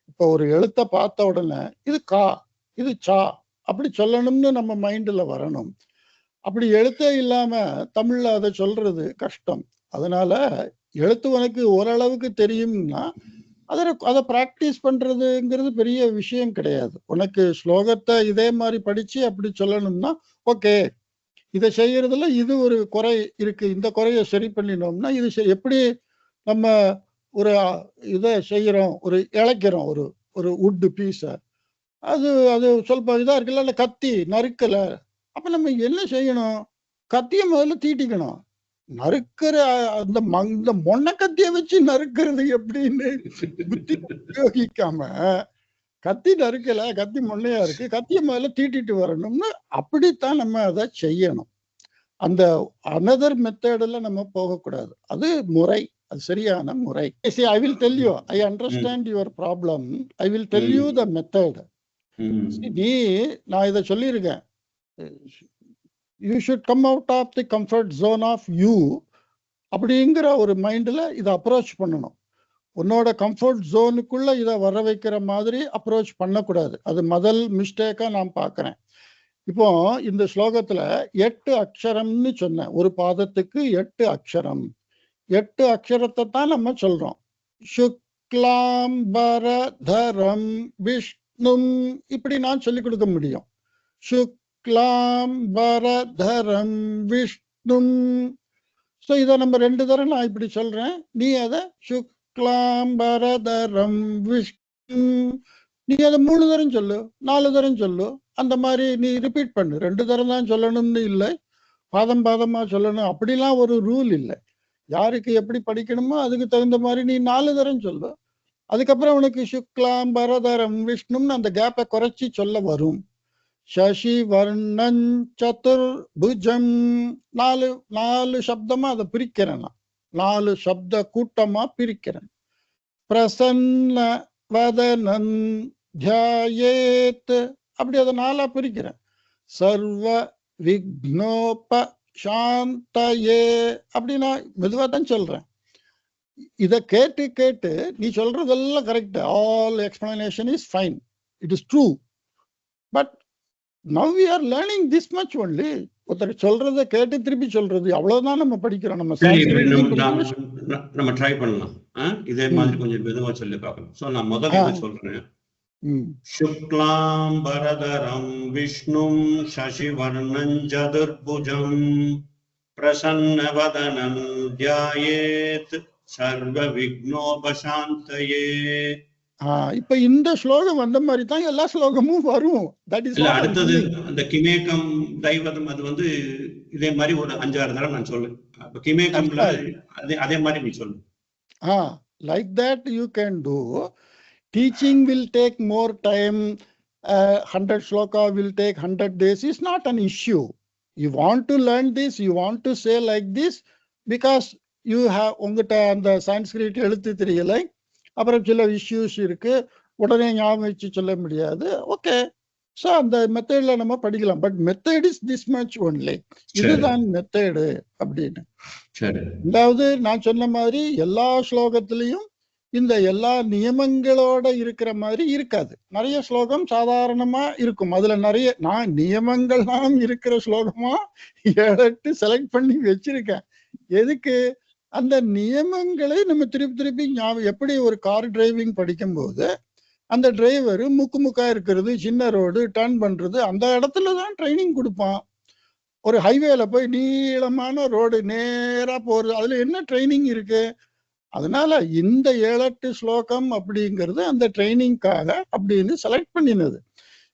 இப்போ ஒரு எழுத்த பார்த்த உடனே இது கா, இது சா அப்படி சொல்லணும்னு நம்ம மைண்ட்ல வரணும். அப்படி எழுத்தே இல்லாம தமிழ்ல அதை சொல்றது கஷ்டம். அதனால எழுத்து உனக்கு ஓரளவுக்கு தெரியும்னா அதை பிராக்டிஸ் பண்றதுங்கிறது பெரிய விஷயம் கிடையாது. உனக்கு ஸ்லோகத்தை இதே மாதிரி படிச்சு அப்படி சொல்லணும்னா ஓகே, இதை செய்யறதுல இது ஒரு குறை இருக்கு, இந்த குறையை சரி பண்ணினோம்னா இது எப்படி நம்ம ஒரு இதை செய்யறோம், ஒரு இழைக்கிறோம் ஒரு ஒரு உட் பீஸை, அது ಸ್ವಲ್ಪ இதா இருக்குல்ல, இல்லை கத்தி நறுக்கல, அப்ப நம்ம என்ன செய்யணும்? கத்தியை முதல்ல தீட்டிக்கணும். நறுக்கிற அந்த மொன்ன கத்திய வச்சு நறுக்கிறது எப்படின்னு புத்தி உபயோகிக்காம, கத்தி நறுக்கல, கத்தி மொன்னையா இருக்கு, கத்திய முதல்ல தீட்டிட்டு வரணும்னு அப்படித்தான் நம்ம அதை செய்யணும். அந்த அனதர் மெத்தட்ல நம்ம போகக்கூடாது. அது முறை, அது சரியான முறை. I will tell you, I understand your problem, I will tell you the method. நான் இதை சொல்லியிருக்கேன், you should come out of the comfort zone of you அப்படிங்கிற ஒரு மைண்ட்ல இதை அப்ரோச் பண்ணணும். உன்னோட கம்ஃபர்ட் ஜோனுக்குள்ள இதை வர வைக்கிற மாதிரி அப்ரோச் பண்ணக்கூடாது. அது முதல் மிஸ்டேக்கா நான் பார்க்கிறேன். இப்போ இந்த ஸ்லோகத்துல 8 அக்ஷரம்னு சொன்னேன். ஒரு பாதத்துக்கு 8 அக்ஷரம். 8 அக்ஷரத்தை தான் நம்ம சொல்றோம். சுக்லாம்பரதரம் விஷ்ணும் இப்படி நான் சொல்லிக் கொடுக்க முடியும். சுக்லாம்பரதரம் விஷ்ணும். ஸோ இதை நம்ம 2 தரம் நான் இப்படி சொல்றேன், நீ அதை சுக்லாம்பரதரம் விஷ்ணு, நீ அதை 3 தரம் சொல்லு, 4 தரம் சொல்லு. அந்த மாதிரி நீ ரிப்பீட் பண்ணு. 2 தரம் தான் சொல்லணும்னு இல்லை, பாதமா சொல்லணும் அப்படிலாம் ஒரு ரூல் இல்லை. யாருக்கு எப்படி படிக்கணுமோ அதுக்கு தகுந்த மாதிரி நீ 4 தரம் சொல்லு. அதுக்கப்புறம் உனக்கு சுக்லாம் பரதரம் விஷ்ணுன்னு அந்த கேப்பை குறைச்சி சொல்ல வரும். சசி வர்ணன் சதுர்புஜம், நாலு சப்தமா அதை பிரிக்கிறேன் நான், 4 சப்த கூட்டமா பிரிக்கிறேன். பிரசன்ன வதனன் தியாயேத், அப்படி அதை 4ஆ பிரிக்கிறேன். சர்வ விக்னோப சாந்தயே, அப்படி நான் மெதுவா தான் சொல்றேன். இதை கேட்டு கேட்டு நீ சொல்றதெல்லாம் correct, all explanation is fine, it is true, but now we are learning this much only. ஒருத்தர் சொல்றதை கேட்டு திருப்பி சொல்றது, அவ்வளவுதான் நம்ம படிக்கிறோம். நம்ம ட்ரை பண்ணலாம். இதே மாதிரி கொஞ்சம் மெதுவா சொல்லி பார்க்கலாம். சோ நான் முதல்ல சொல்றேன். சுக்லாம் பரதரம் விஷ்ணும் சசிவர்ணம் சதுர்புஜம் பிரசன்னவதனம் தியாயேத் சர்வ விக்னோபசாந்தயே. இப்ப இந்த ஸ்லோகம் வந்த மாதிரி தான் எல்லா ஸ்லோகமும் வரும். அடுத்தது அந்த கிமேகம் தைவதம், அது வந்து இதே மாதிரி ஒரு 5-6 தடவை நான் சொல்லுவேன். கிமேகம்ல அதே மாதிரி நீ சொல்லு. Like that you can do. Teaching will take more time. 100 shloka will take 100 days. Is not an issue. You want to learn this, you want to say like this because you have உங்ககிட்ட அந்த சான்ஸ்கிரிட் எழுத்து தெரியலை, அப்புறம் சில issues இருக்கு, உடனே ஞாபகம் வச்சு சொல்ல முடியாது. ஓகே, ஸோ அந்த மெத்தட்ல நம்ம படிக்கலாம். But method is this much only, இதுதான் மெத்தடு அப்படின்னு. அதாவது நான் சொன்ன மாதிரி எல்லா ஸ்லோகத்திலையும் இந்த எல்லா நியமங்களோட இருக்கிற மாதிரி இருக்காது. நிறைய ஸ்லோகம் சாதாரணமா இருக்கும், அதுல நிறைய நான் நியமங்கள்லாம் இருக்கிற ஸ்லோகமா 7-8 செலக்ட் பண்ணி வச்சிருக்கேன். எதுக்கு? அந்த நியமங்களை நம்ம திருப்பி ஞாபகம். எப்படி ஒரு கார் டிரைவிங் படிக்கும் போது அந்த டிரைவர் முக்கா இருக்கிறது, சின்ன ரோடு டர்ன் பண்றது, அந்த இடத்துல தான் ட்ரைனிங் கொடுப்பான். ஒரு ஹைவேல போய் நீளமான ரோடு நேரா போறது, அதுல என்ன ட்ரைனிங் இருக்கு? அதனால இந்த 7-8 ஸ்லோகம் அப்படிங்கிறது அந்த ட்ரைனிங்காக அப்படின்னு செலக்ட் பண்ணினது.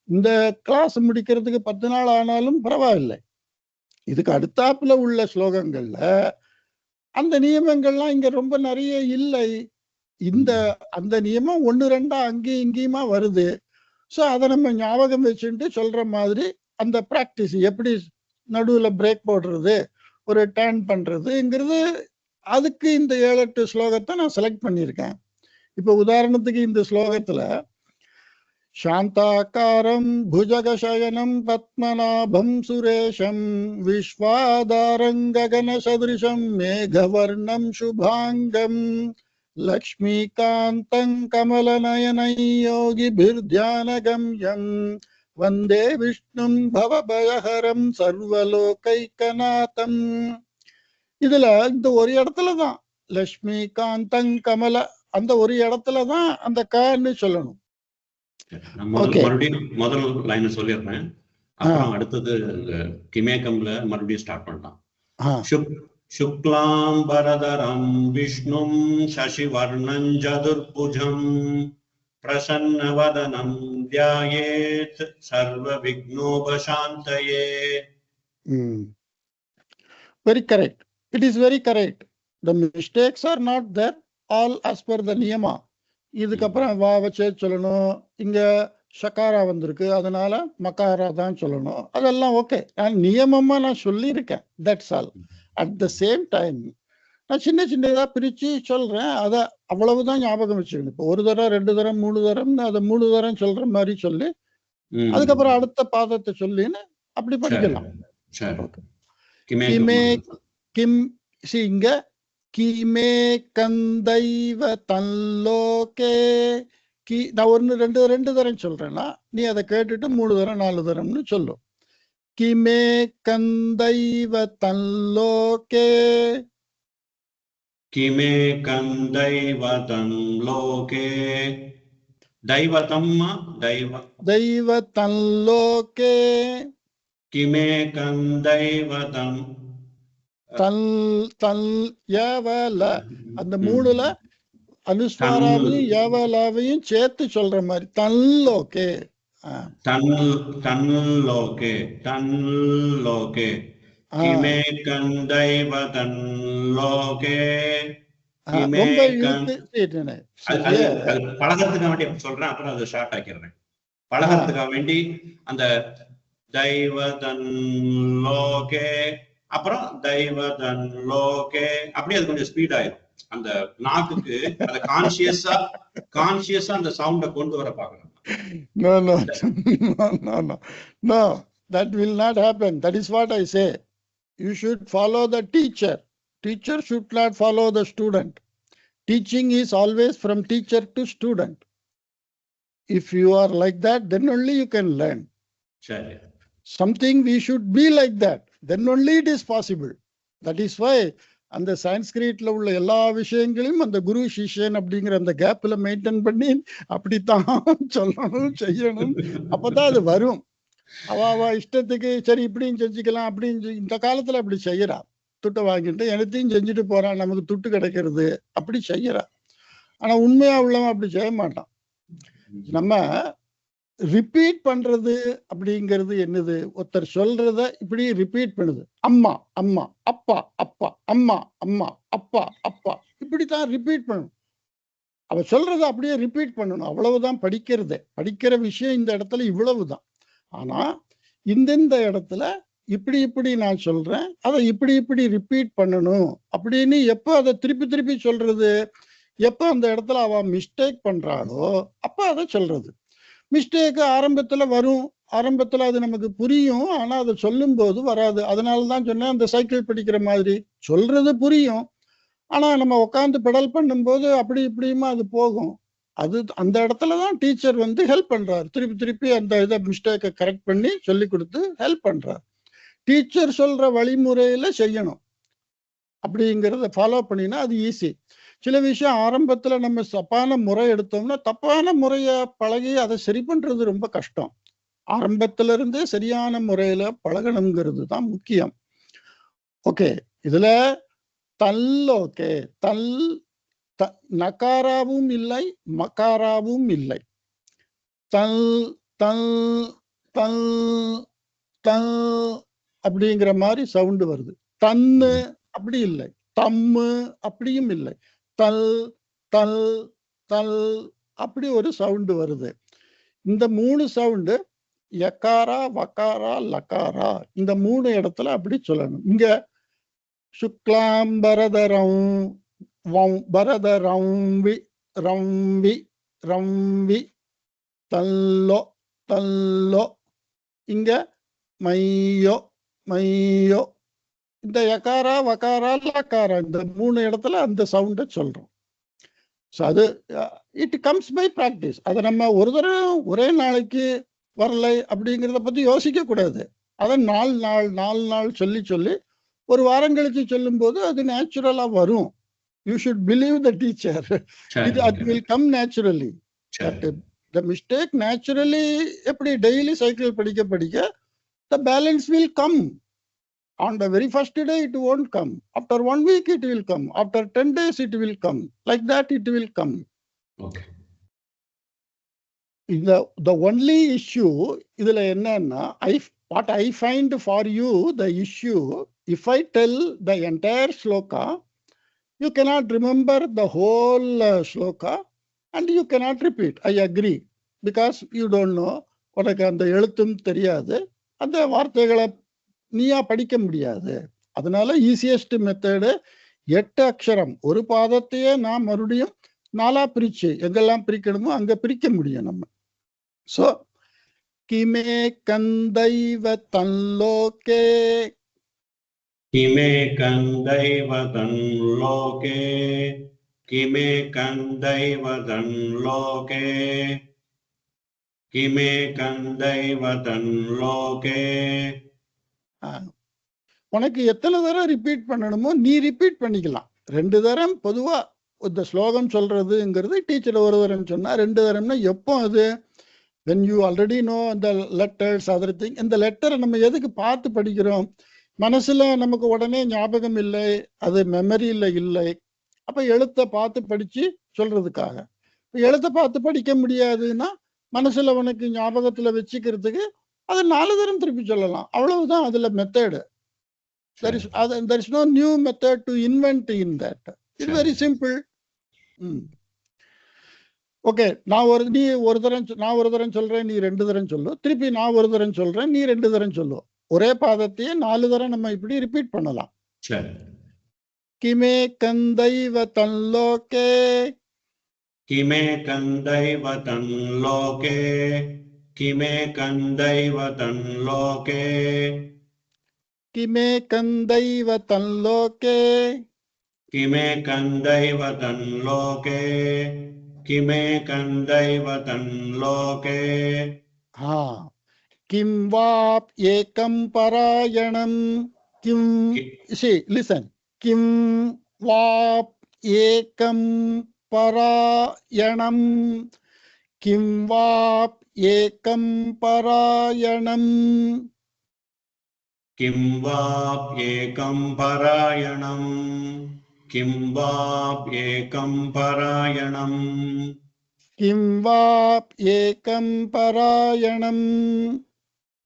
இந்த கிளாஸ் முடிக்கிறதுக்கு 10 நாள் ஆனாலும் பரவாயில்லை. இதுக்கு அடுத்தாப்புல உள்ள ஸ்லோகங்கள்ல அந்த நியமங்கள்லாம் இங்க ரொம்ப நிறைய இல்லை. அந்த நியமம் 1-2 அங்கேயும் இங்கேயுமா வருது. ஸோ அதை நம்ம ஞாபகம் வச்சுட்டு சொல்ற மாதிரி அந்த பிராக்டிஸ், எப்படி நடுவில் பிரேக் போடுறது, ஒரு டர்ன் பண்றதுங்கிறது, அதுக்கு இந்த 7-8 ஸ்லோகத்தை நான் செலக்ட் பண்ணியிருக்கேன். இப்போ உதாரணத்துக்கு இந்த ஸ்லோகத்துல சாந்தாக்காரம் புஜகசயனம் பத்மநாபம் சுரேஷம் விஸ்வாதாரம் ககன சதுரிஷம் மேகவர்ணம் சுபாங்கம் லக்ஷ்மிகாந்தம் கமலநயனை யோகிபிர்த்யானகம்யம் வந்தே விஷ்ணும் பவபயஹரம் சர்வலோகைக்கநாதம். இதுல இந்த ஒரு இடத்துலதான் லக்ஷ்மிகாந்தம் கமல, அந்த ஒரு இடத்துலதான் அந்த கான்னு சொல்லணும். மறுபடியும் முதல் லைன் சொல்லிடுறேன், அப்புறம் அடுத்தது கிமேகம்ல மறுபடியும் ஸ்டார்ட் பண்ணலாம். சுக்லாம் பரதரம் விஷ்ணும் சசிவர்ணம் சதுர்புஜம் பிரசன்னவதனம் தியாயேத் சர்வ விக்னோபசாந்தயே. Very correct. It is very correct. The mistakes are not there, all as per the niyama. இதுக்கப்புறம் வா வச்சே சொல்லணும், இங்க ஷக்காரா வந்திருக்கு அதனால மக்காரா தான் சொல்லணும், அதெல்லாம் ஓகே. நான் நியமமா நான் சொல்லியிருக்கேன், that's all. At the same time நான் சின்னதா பிரிச்சு சொல்றேன், அதை அவ்வளவுதான் ஞாபகம் வச்சுக்கணும். இப்போ 1 தரம் 2 தரம் 3 தரம் அதை 3 தரம் சொல்ற மாதிரி சொல்லி அதுக்கப்புறம் அடுத்த பாதத்தை சொல்லின்னு அப்படி படிக்கலாம். இங்க கிமே கந்தைவ தன்லோகே, நான் 1-2 தரம் சொல்றேன்னா நீ அதை கேட்டுட்டு 3 தரம் 4 தரம்னு சொல்லும். கிமே கந்தைவ தன்லோகே, கிமே கந்தைவ தன்லோகே, தைவதம் தைவ தன்லோகே, கிமே கந்தைவதம் அந்த 3ல அனுஸ்வாராவையும் யவலாவையும் சேர்த்து சொல்ற மாதிரி தன்லோகே. தன்லோகே தன்லோகே கிமே கந்தைவ தன்லோகே ரொம்ப இழுத்து அது பழகிறதுக்காக வேண்டி சொல்றேன், அப்புறம் அதை ஷார்ட் ஆக்கிடுறேன். பழகிறதுக்காக வேண்டி அந்த தெய்வதன் லோகே, அப்புறம் தெய்வதன் லோகே, அப்படியே அது கொஞ்சம் ஸ்பீட் ஆயிடும். அந்த நாக்குக்கு அதை கான்சியஸா அந்த சவுண்டை கொண்டு வர பாக்கணும். No, that will not happen. That is what I say. You should follow the teacher. Teacher should not follow the student. Teaching is always from teacher to student. If you are like that, then only you can learn. Sure. Something we should be like that. Then only it is possible. That is why அந்த சான்ஸ்கிரிட்ல உள்ள எல்லா விஷயங்களையும் அந்த குரு சிஷ்யன் அப்படிங்கிற அந்த கேப்ல maintain பண்ணி அப்படித்தான் சொல்லணும், செய்யணும். அப்பதான் அது வரும். அவ இஷ்டத்துக்கு சரி இப்படின்னு செஞ்சுக்கலாம் அப்படின்னு இந்த காலத்துல அப்படி செய்யறா. துட்டை வாங்கிட்டு எனத்தையும் செஞ்சுட்டு போறான், நமக்கு துட்டு கிடைக்கிறது, அப்படி செய்யறா. ஆனா உண்மையா உள்ளவன் அப்படி செய்ய மாட்டான். நம்ம ரிப்பீட் பண்றது அப்படிங்கிறது என்னது? ஒருத்தர் சொல்றத இப்படி ரிப்பீட் பண்ணுது. அம்மா அம்மா, அப்பா அப்பா, அம்மா அம்மா, அப்பா அப்பா, இப்படித்தான் ரிப்பீட் பண்ணணும். அவ சொல்றத அப்படியே ரிப்பீட் பண்ணணும், அவ்வளவுதான் படிக்கிறது. படிக்கிற விஷயம் இந்த இடத்துல இவ்வளவுதான். ஆனா இந்த இடத்துல இப்படி இப்படி நான் சொல்றேன், அதை இப்படி இப்படி ரிப்பீட் பண்ணணும் அப்படின்னு எப்போ அதை திருப்பி திருப்பி சொல்றது, எப்போ அந்த இடத்துல அவ மிஸ்டேக் பண்றாளோ அப்ப அதை சொல்றது. மிஸ்டேக் ஆரம்பத்துல வரும், ஆரம்பத்துல அது நமக்கு புரியும், ஆனா அதை சொல்லும் போது வராது. அதனாலதான் சொன்னேன், அந்த சைக்கிள் படிக்கிற மாதிரி சொல்றது புரியும், ஆனா நம்ம உட்காந்து பெடல் பண்ணும்போது அப்படி இப்படியுமா அது போகும். அது அந்த இடத்துலதான் டீச்சர் ஹெல்ப் பண்றாரு, திருப்பி திருப்பி அந்த இதை மிஸ்டேக்கை கரெக்ட் பண்ணி சொல்லி கொடுத்து ஹெல்ப் பண்றாரு. டீச்சர் சொல்ற வழிமுறையில செய்யணும், அப்படிங்கிறத ஃபாலோ பண்ணினா அது ஈஸி. சில விஷயம் ஆரம்பத்துல நம்ம தப்பான முறை எடுத்தோம்னா தப்பான முறைய பழகி அதை சரி பண்றது ரொம்ப கஷ்டம். ஆரம்பத்துல இருந்தே சரியான முறையில பழகணுங்கிறது தான் முக்கியம். ஓகே, இதுல தல்லோகே, தல் நகாராவும் இல்லை மகாராவும் இல்லை. தல் தல் தல் தல் அப்படிங்கிற மாதிரி சவுண்டு வருது. தன்னு அப்படி இல்லை, தம்மு அப்படியும் இல்லை. தல் தல் தல் அப்படி ஒரு சவுண்டு வருது. இந்த 3 சவுண்டு யக்காரா வக்காரா லக்காரா, இந்த 3 இடத்துல அப்படி சொல்லணும். இங்க சுக்லாம் பரதரம் பரதரம்வி ரம்வி ரம்வி தல்லோ தல்லோ, இங்க மையோ மையோ. இந்த யகாரா வகாரா லக்காரா இந்த 3 இடத்துல அந்த சவுண்டை சொல்றோம். ஸோ அது இட் கம்ஸ் பை ப்ராக்டிஸ். அதை நம்ம ஒரு தடவை ஒரே நாளைக்கு வரலை அப்படிங்கிறத பத்தி யோசிக்க கூடாது. அதை 4 நாள் சொல்லி சொல்லி ஒரு வாரம் கழிச்சு சொல்லும் போது அது நேச்சுரலா வரும். You should believe the teacher. it will come naturally. The mistake naturally எப்படி டெய்லி சைக்கிள் படிக்க படிக்க the balance will come. On the very first day it won't come. After 1 week it will come. After 10 days it will come. Like that it will come. Okay. The only issue idhula enna, what I find for you the issue, if I tell the entire shloka, you cannot remember the whole shloka and you cannot repeat. I agree, because you don't know. உனக்கு அந்த எழுத்தும் தெரியாது, அந்த வார்த்தைகளை நீயா படிக்க முடியாது. அதனால ஈஸியஸ்ட் மெத்தடு 8 அக்ஷரம், ஒரு பாதத்தையே நான் மறுபடியும் 4ஆ பிரிச்சு எங்கெல்லாம் பிரிக்கணுமோ அங்க பிரிக்க முடியும் நம்ம. சோ கிமே கந்தைவ தன்லோகே, கிமே கந்தைவ தன்லோகே, கிமே கந்தைவ தன்லோகே, கிமே கந்தைவ தன்லோகே. உனக்கு எத்தனை தடவை ரிப்பீட் பண்ணணுமோ நீ ரிப்பீட் பண்ணிக்கலாம். 2 தரம் பொதுவா இந்த ஸ்லோகம் சொல்றதுங்கிறது டீச்சர் ஒரு தரம் சொன்னா, 2 தரம்னா எப்போ அது when you already know the letters other thing. இந்த லெட்டரை நம்ம எதுக்கு பார்த்து படிக்கிறோம்? மனசுல நமக்கு உடனே ஞாபகம் இல்லை, அது மெமரியில இல்லை. அப்ப எழுத்தை பார்த்து படிச்சு சொல்றதுக்காக. எழுத்தை பார்த்து படிக்க முடியாதுன்னா மனசுல உனக்கு ஞாபகத்துல வச்சுக்கிறதுக்கு அது 4 தரம் திருப்பி சொல்லலாம், அவ்வளவுதான் அதுல method. There is no new method to invent in that. It's very simple. Okay, நீ ஒரு தரம் சொல்றேன், நீ 2 தரம் சொல்லு. திருப்பி நான் ஒரு தரம் சொல்றேன், நீ 2 தரம் சொல்லு. ஒரே பாதத்தையே 4 தரம் நம்ம இப்படி ரிப்பீட் பண்ணலாம். சரி. கிமே கந்தைவ தன்லோகே, கிமே கந்தைவ தன்லோகே, கிமே கந்தைவ தன்லோகே, கிமே கந்தைவ தன்லோகே, கிமே கந்தைவ தன்லோகே, கிமே கந்தைவ தன்லோகே. கிம் வாப் ஏகம் பராயணம், கிம் listen, கிம் வாப் ஏகம் பராயணம், கிம் வாப் ஏகம் பராயணம், கிம் வாப் ஏகம் பராயணம், கிம் வாப் ஏகம் பராயணம், கிம் வாப் ஏகம் பராயணம்,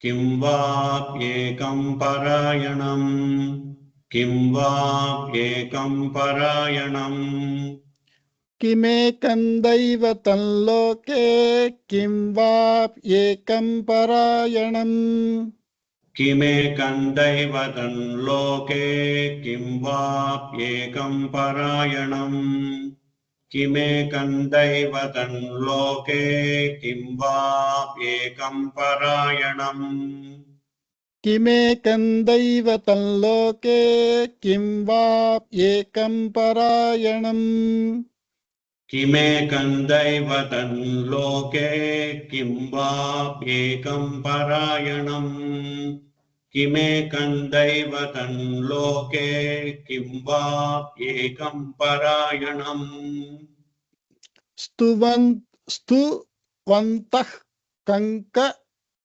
கிம் வாப் ஏகம் பராயணம், கிம் வாப் ஏகம் பராயணம். கிமே கந்தைவ தன்லோகே, கிம் வாப் ஏகம் பராயணம், கிமே கந்தைவ தன்லோகே, கிம் வாப் ஏகம் பராயணம், கிமே கந்தைவ தன்லோகே, கிம் வாப் ஏகம் பராயணம். கிமே கந்தைவ தன்லோகே, கிம் வாப் ஏகம் பராயணம், கிமே கந்தைவ தன்லோகே, கிம் வாப் ஏகம் பராயணம், கிமே கந்தைவ தன்லோகே, கிம் வாப் ஏகம் பராயணம். ஸ்துவந்தः கங்க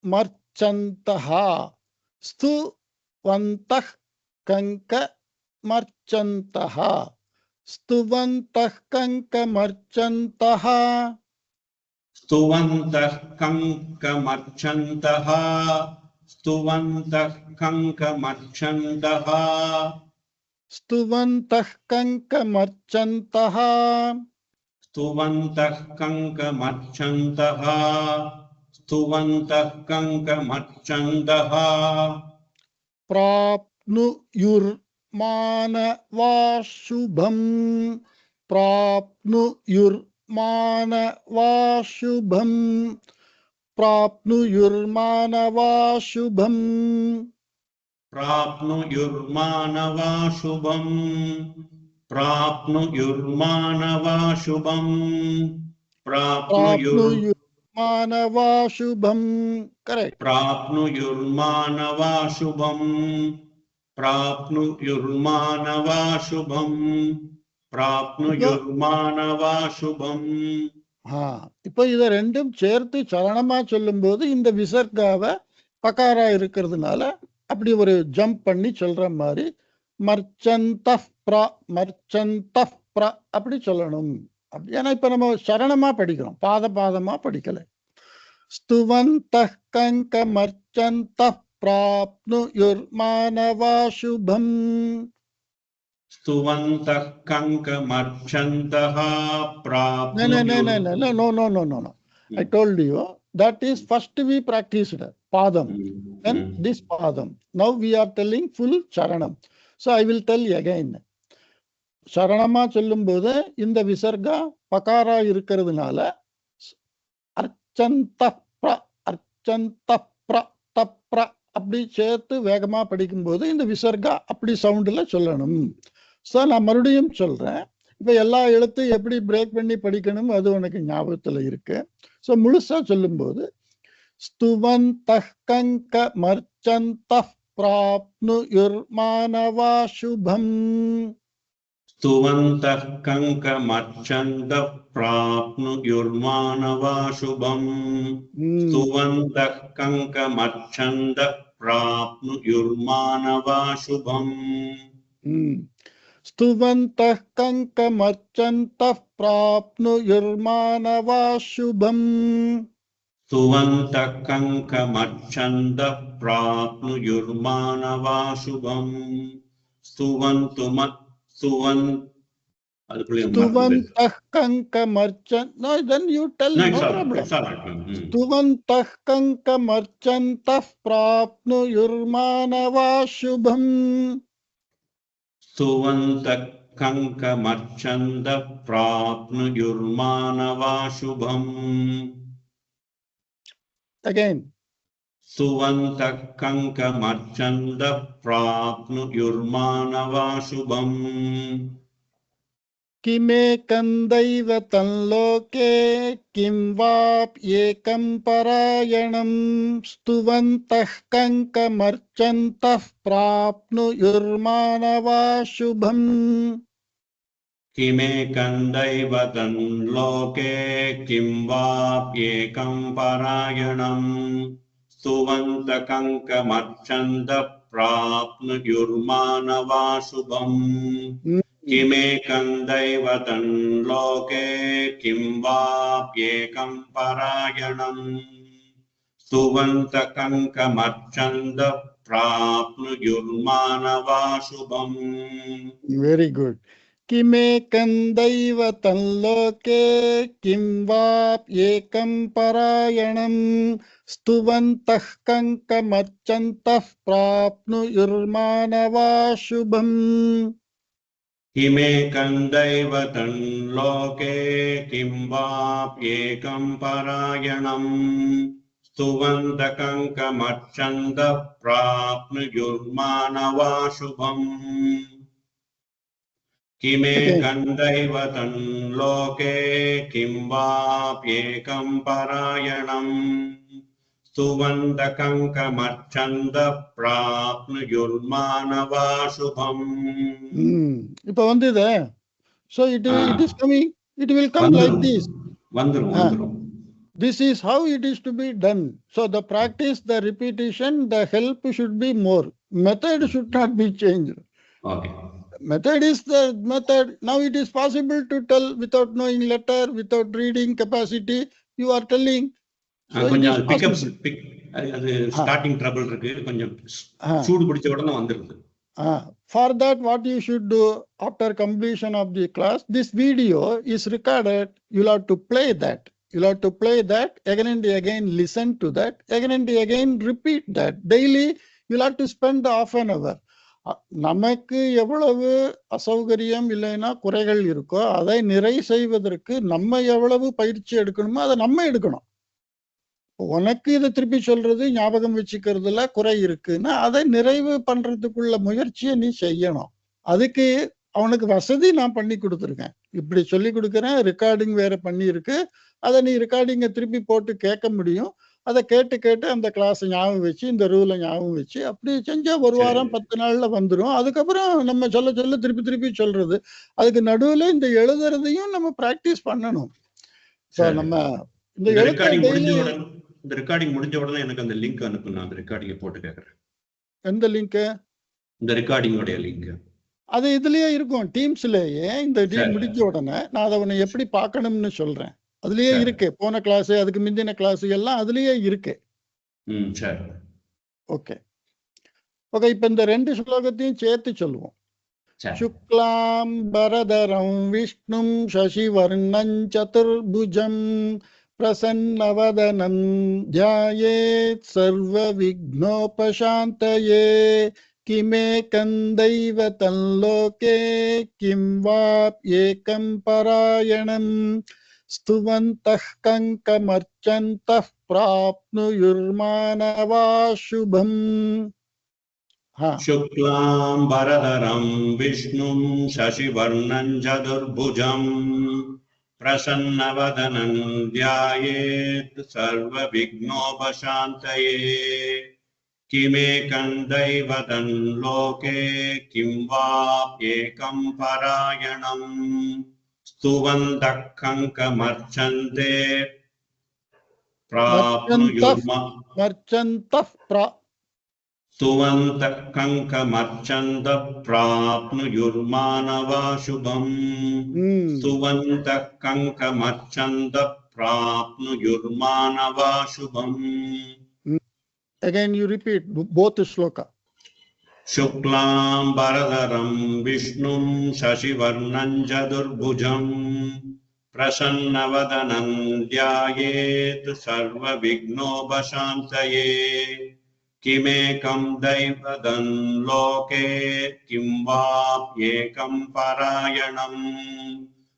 மர்ச்சந்தः, ஸ்துவந்தः கங்க மர்ச்சந்தः, ஸ்துவந்தः கங்க மர்ச்சந்தः, ஸ்துவந்தः கங்கமர்ச்சந்தः, ஸ்துவந்தः கங்கமர்ச்சந்தः, ஸ்துவந்தः கங்கமர்ச்சந்தः, ஸ்துவந்தः கங்கமர்ச்சந்தः, ஸ்துவந்தः கங்கமர்ச்சந்தः. प्राप्नुयुर्मानवाशुभम्, प्राप्नुयुर्मानवाशुभम्, प्राप्नुयुर्मानवाशुभम्, प्राप्नुयुर्मानवाशुभम्, प्राप्नुयुर्मानवाशुभम्, प्राप्नुयुर्मानवाशुभम्. करेक्ट. प्राप्नुयुर्मानवाशुभम्, प्राप्नुयुर्मानवाशुभम्, प्राप्नुयुर्मानवाशुभम्. இப்போ இத ரெண்டும் சேர்த்து சரணமா சொல்லும்போது இந்த விசர்காவை பகாரா இருக்கிறதுனால அப்படி ஒரு ஜம்ப் பண்ணி சொல்ற மாதிரி மர்ச்சந்தஃப் ப்ரா, மர்ச்சந்தஃப் ப்ரா அப்படி சொல்லணும். அப்படி ஏன்னா இப்ப நம்ம சரணமா படிக்கிறோம், பாதமா படிக்கல. ஸ்துவந்தः கங்கமர்ச்சந்தः प्राप्नुयुर्मानवाशुभम्, ஸ்துவந்தः கங்கமர்ச்சந்தः No. I told you that is first we practiced padam, then this padam. Now we are telling full charanam. So I will tell you again. சரணமா சொல்லும் போது இந்த விசர்கா பகாரா இருக்கிறதுனால அர்ச்சந்தப்ர அப்படி சேர்த்து வேகமா படிக்கும்போது இந்த விசர்கா அப்படி சவுண்ட்ல சொல்லணும். ஸோ நான் மறுபடியும் சொல்றேன். இப்ப எல்லா எழுத்தும் எப்படி பிரேக் பண்ணி படிக்கணும் அது உனக்கு ஞாபகத்துல இருக்கு. ஸோ முழுசா சொல்லும்போது ஸ்துவந்தः கங்கமர்ச்சந்தः प्राप्नुयुर्मानवाशुभम्, ஸ்துவந்தः கங்கமர்ச்சந்தः प्राप्नुयुर्मानवाशुभम्, ஸ்துவந்தः கங்கமர்ச்சந்தः प्राप्नुयुर्मानवाशुभम्. ஸ்துவந்தः கங்கமர்ச்சந்தः प्राप्नुयुर्मानवाशुभम्, ஸ்துவந்தः கங்கமர்ச்சந்தः प्राप्नुयुर्मानवाशुभम्. அதுக்குள்ளே Stuvantah kankamarchan. No, then you tell, no problem. Stuvantah kankamarchantah prapnu yurmanava shubham. Stuvantah kankamarchanta prapnu yurmanava shubham. Again. Stuvantah kankamarchanta prapnu yurmanava shubham. Kime kandaiva tanloke kim vap ekam parayanam stuvantah kankamarchantah prapnu yurmanava shubham. Kime kandaiva tanloke kim vap ekam parayanam stuvantah kankamarchantah prapnu yurmanava shubham. Kime kandaiva tanloke kim vapyekam parayanam stuvantah kankamarchantah prapnu yurmanava shubham. Very good. Kime kandaiva tanloke kim vap ekam parayanam stuvantah kankamarchantah prapnu yurmanava shubham. Kime kandaiva tanloke kim vapyekam parayanam stuvantah kankamarchantah prapnu yurmanava shubham. Kime kandaiva tanloke kim vapyekam parayanam stuvantah kankamarchantah prapnu yurmanava shubham. இப்போ வந்தது. So it is coming. It will come like this. This is how it is to be done. So the practice, the repetition, the help should be more. Method should not be changed. Okay. Method is the method. Now it is possible to tell without knowing letter, without reading capacity. You are telling. So கொஞ்சம் அது starting trouble இருக்கு, கொஞ்சம் சூடு பிடிச்ச உடனே வந்துருது. For that, what you should do after completion of the class, this video is recorded. You'll have to play that. You'll have to play that again and again, listen to that, again and again, repeat that. Daily, you'll have to spend half an hour. நமக்கு எவ்வளவு அசௌகரியம் இல்லைன்னா குறைகள் இருக்கோ அதை நிறை செய்வதற்கு நம்ம எவ்வளவு பயிற்சி எடுக்கணுமோ அதை நம்ம எடுக்கணும். உனக்கு இதை திருப்பி சொல்றது ஞாபகம் வச்சுக்கிறதுல குறை இருக்குன்னா அதை நிறைவு பண்றதுக்குள்ள முயற்சியை நீ செய்யணும். அதுக்கு அவனுக்கு வசதி நான் பண்ணி கொடுத்துருக்கேன். இப்படி சொல்லி கொடுக்குறேன், ரெக்கார்டிங் வேற பண்ணி இருக்கு. அதை நீ ரெக்கார்டிங்கை திருப்பி போட்டு கேட்க முடியும். அதை கேட்டு கேட்டு அந்த கிளாஸ் ஞாபகம் வச்சு இந்த ரூலை ஞாபகம் வச்சு அப்படி செஞ்சா 1 வாரம் 10 நாள்ல வந்துடும். அதுக்கப்புறம் நம்ம சொல்ல சொல்ல திருப்பி திருப்பி சொல்றது. அதுக்கு நடுவுல இந்த எழுதுறதையும் நம்ம பிராக்டிஸ் பண்ணணும். நம்ம இந்த ரெக்கார்டிங் முடிஞ்ச உடனே எனக்கு அந்த லிங்க் அனுப்பு, நான் அந்த ரெக்கார்டிங்கை போட்டு கேட்கறேன். எந்த லிங்க்? இந்த ரெக்கார்டிங்கோட லிங்க் அது இதுலயே இருக்கும், டீம்ஸ்லயே. இந்த டீம் முடிஞ்ச உடனே நான் அதை உன்னை எப்படி பார்க்கணும்னு சொல்றேன். அதுலயே இருக்கு. போன கிளாஸ், அதுக்கு முந்தின கிளாஸ் எல்லாம் அதுலயே இருக்கு. Okay okay. இப்ப இந்த 2 ஸ்லோகத்தையும் சேர்த்து சொல்லுவோம். சுக்லாம் பரதரம் விஷ்ணும் சசிவர்ணம் சதுர்புஜம் பிரசன்னவதனம் த்யாயேத் சர்வ விக்னோபசாந்தயே கிமே கந்தைவ தன்லோகே கிம் வாப் ஏகம் பராயணம் ஸ்துவந்தः கங்கமர்ச்சந்தः பிராப்னுயுர்மானவா சுபம். சுக்லாம் பரதரம் விஷ்ணும் சசிவர்ணம் சதுர்புஜம் பிரசன்னவதனம் த்யாயேத் சர்வ விக்னோபசாந்தயே கிமேகம் தைவதன் லோகே கிம் வாப்யேகம் பராயணம் ஸ்துவந்தः கங்கமர்ச்சந்தே ஸ்துவந்தः கங்கமர்ச்சந்தः பிராப்னுயுர்மானவா சுபம். ஸ்துவந்தः கங்கமர்ச்சந்தः பிராப்னுயுர்மானவா சுபம். Again you repeat both shloka. शुक्लां वरदरं विष्णुं शशिवर्णं चतुर्भुजं प्रसन्नवदनं ध्यायेत् सर्वविघ्नोपशान्तये। किमेकं दैवतं लोके किं वाप्येकं परायणम्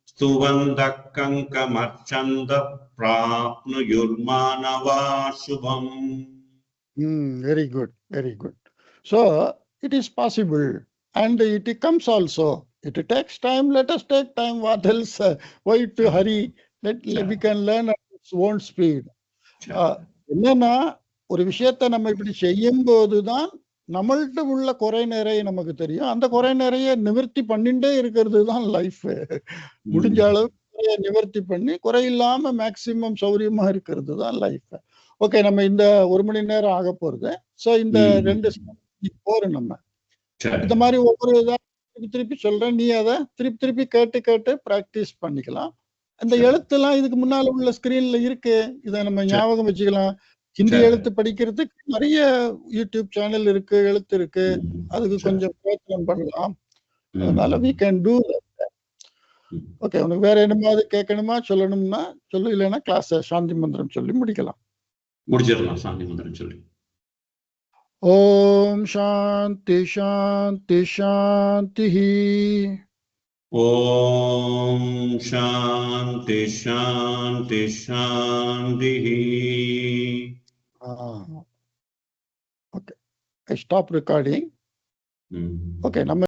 स्तुवन्तः कङ्कमर्चन्तः प्राप्नुयुर्मानवा शुभम्. Very good, very good. So it is possible, and it comes also. It takes time. Let us take time. What else? Why to hurry? We can learn at its own speed. என்னன்னா ஒரு விஷயத்தை நம்ம இப்படி செய்யும் போதுதான் நம்மள்ட்ட உள்ள குறை நிறைய நமக்கு தெரியும். அந்த குறை நிறைய நிவர்த்தி பண்ணிட்டே இருக்கிறது தான் லைஃப். முடிஞ்ச அளவுக்கு நிவர்த்தி பண்ணி குறை இல்லாம மேக்சிமம் சௌரியமா இருக்கிறது தான் லைஃப். ஓகே, நம்ம இந்த 1 மணி நேரம் ஆக போறது. சோ இந்த 2 போறோம். நம்ம இந்த மாதிரி ஒவ்வொரு திருப்பி சொல்றேன். நீ அதை திருப்பி கேட்டு பிராக்டிஸ் பண்ணிக்கலாம். அந்த எழுத்துலாம் இதுக்கு முன்னால உள்ள ஸ்கிரீன்ல இருக்கு. இதை நம்ம ஞாபகம் வச்சுக்கலாம். ஹிந்தி எழுத்து படிக்கிறதுக்கு நிறைய யூடியூப் சேனல் இருக்கு, எழுத்து இருக்கு. அதுக்கு கொஞ்சம் பிரயத்னம் பண்ணலாம். அதனால we can do that. Okay, உனக்கு வேற என்னமாவது கேட்கணுமா, சொல்லணும்னா சொல்லு. இல்லைன்னா கிளாஸ் சாந்தி மந்திரம் சொல்லி முடிக்கலாம். முடிச்சிடலாம். சாந்தி மந்திரம் சொல்லி. ஓம் சாந்தி சாந்தி சாந்தி. ஓம் சாந்தி சாந்தி சாந்தி. Okay, I stop recording. Okay, நம்ம